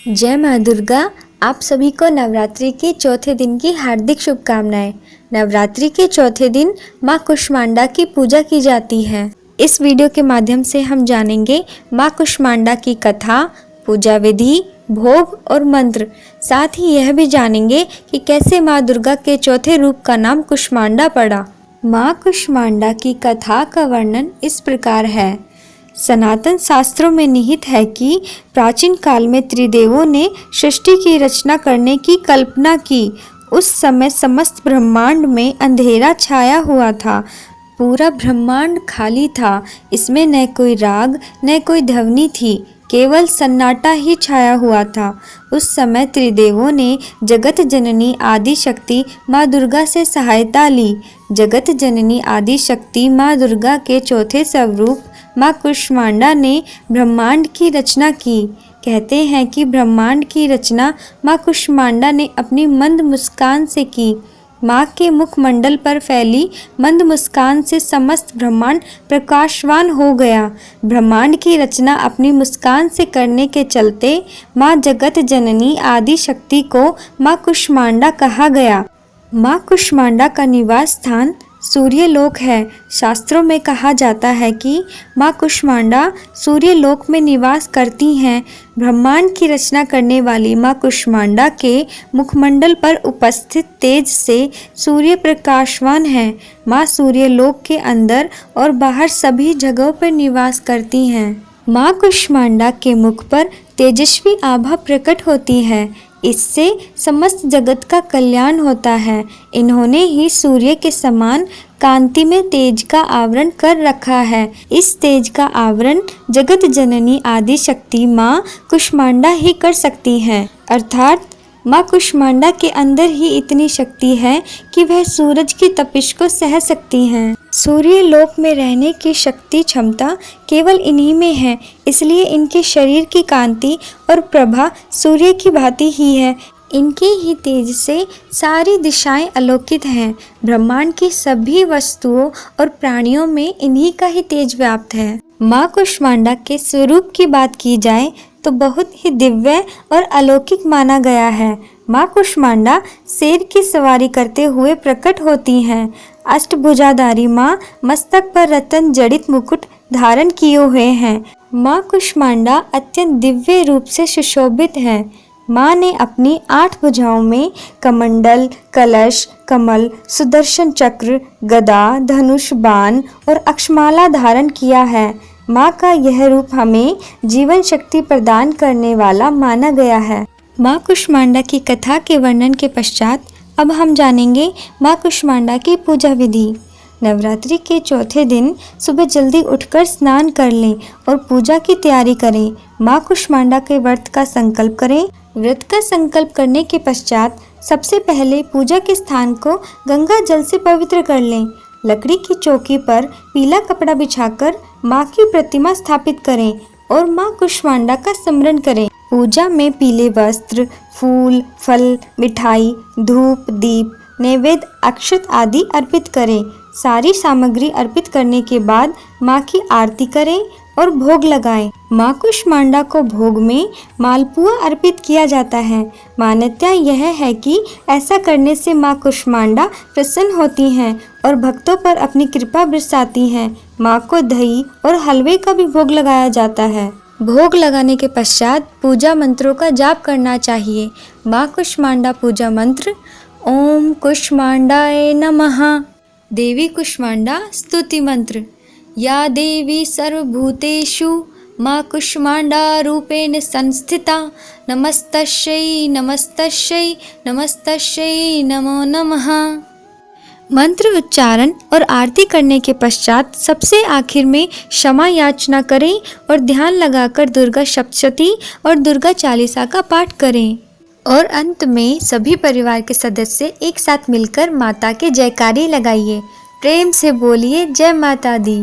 जय माँ दुर्गा। आप सभी को नवरात्रि के चौथे दिन की हार्दिक शुभकामनाएं। नवरात्रि के चौथे दिन माँ कुष्मांडा की पूजा की जाती है। इस वीडियो के माध्यम से हम जानेंगे माँ कुष्मांडा की कथा, पूजा विधि, भोग और मंत्र। साथ ही यह भी जानेंगे कि कैसे माँ दुर्गा के चौथे रूप का नाम कुष्मांडा पड़ा। माँ कुष्मांडा की कथा का वर्णन इस प्रकार है। सनातन शास्त्रों में निहित है कि प्राचीन काल में त्रिदेवों ने सृष्टि की रचना करने की कल्पना की। उस समय समस्त ब्रह्मांड में अंधेरा छाया हुआ था। पूरा ब्रह्मांड खाली था। इसमें न कोई राग न कोई ध्वनि थी, केवल सन्नाटा ही छाया हुआ था। उस समय त्रिदेवों ने जगत जननी आदि शक्ति माँ दुर्गा से सहायता ली। जगत जननी आदि शक्ति माँ दुर्गा के चौथे स्वरूप माँ कुष्मांडा ने ब्रह्मांड की रचना की। कहते हैं कि ब्रह्मांड की रचना माँ कुष्मांडा ने अपनी मंद मुस्कान से की। माँ के मुखमंडल पर फैली मंद मुस्कान से समस्त ब्रह्मांड प्रकाशवान हो गया। ब्रह्मांड की रचना अपनी मुस्कान से करने के चलते माँ जगत जननी आदि शक्ति को माँ कुष्मांडा कहा गया। माँ कुष्मांडा का निवास स्थान सूर्यलोक है। शास्त्रों में कहा जाता है कि माँ कुष्मांडा सूर्यलोक में निवास करती हैं। ब्रह्मांड की रचना करने वाली माँ कुष्मांडा के मुखमंडल पर उपस्थित तेज से सूर्य प्रकाशवान है। माँ सूर्यलोक के अंदर और बाहर सभी जगहों पर निवास करती हैं। माँ कुष्मांडा के मुख पर तेजस्वी आभा प्रकट होती है। इससे समस्त जगत का कल्याण होता है। इन्होंने ही सूर्य के समान कांति में तेज का आवरण कर रखा है। इस तेज का आवरण जगत जननी आदि शक्ति माँ कुष्मांडा ही कर सकती हैं। अर्थात माँ कुष्मांडा के अंदर ही इतनी शक्ति है कि वह सूरज की तपिश को सह सकती हैं। सूर्य लोक में रहने की शक्ति क्षमता केवल इन्हीं में है। इसलिए इनके शरीर की कांति और प्रभा सूर्य की भांति ही है। इनके ही तेज से सारी दिशाएं आलोकित हैं। ब्रह्मांड की सभी वस्तुओं और प्राणियों में इन्हीं का ही तेज व्याप्त है। माँ कुष्मांडा के स्वरूप की बात की जाए तो बहुत ही दिव्य और अलौकिक माना गया है। माँ कुष्मांडा शेर की सवारी करते हुए प्रकट होती हैं। अष्टभुजाधारी माँ मस्तक पर रत्न जड़ित मुकुट धारण किए हुए हैं। माँ कुष्मांडा अत्यंत दिव्य रूप से सुशोभित है। माँ ने अपनी 8 भुजाओं में कमंडल, कलश, कमल, सुदर्शन चक्र, गदा, धनुष, बाण और अक्षमाला धारण किया है। माँ का यह रूप हमें जीवन शक्ति प्रदान करने वाला माना गया है। माँ कुष्मांडा की कथा के वर्णन के पश्चात अब हम जानेंगे माँ कुष्मांडा की पूजा विधि। नवरात्रि के चौथे दिन सुबह जल्दी उठकर स्नान कर लें और पूजा की तैयारी करें। माँ कुष्मांडा के व्रत का संकल्प करें। व्रत का संकल्प करने के पश्चात सबसे पहले पूजा के स्थान को गंगा जल से पवित्र कर लें। लकड़ी की चौकी पर पीला कपड़ा बिछाकर माँ की प्रतिमा स्थापित करें और माँ कुष्मांडा का स्मरण करें। पूजा में पीले वस्त्र, फूल, फल, मिठाई, धूप, दीप, नैवेद्य, अक्षत आदि अर्पित करें। सारी सामग्री अर्पित करने के बाद माँ की आरती करें और भोग लगाएं। माँ कुष्मांडा को भोग में मालपुआ अर्पित किया जाता है। मान्यता यह है कि ऐसा करने से माँ कुष्मांडा प्रसन्न होती हैं और भक्तों पर अपनी कृपा बरसाती हैं। माँ को दही और हलवे का भी भोग लगाया जाता है। भोग लगाने के पश्चात पूजा मंत्रों का जाप करना चाहिए। माँ कुष्मांडा पूजा मंत्र: ओम कुष्मांडाय नमः। देवी कुष्मांडा स्तुति मंत्र: या देवी सर्वभूतेषु माँ कुष्मांडा रूपेण संस्थिता, नमस्तस्यै नमस्तस्यै नमस्तस्यै नमो नमः। मंत्र उच्चारण और आरती करने के पश्चात सबसे आखिर में क्षमा याचना करें और ध्यान लगाकर दुर्गा सप्तशती और दुर्गा चालीसा का पाठ करें। और अंत में सभी परिवार के सदस्य एक साथ मिलकर माता के जयकारे लगाइए। प्रेम से बोलिए जय माता दी।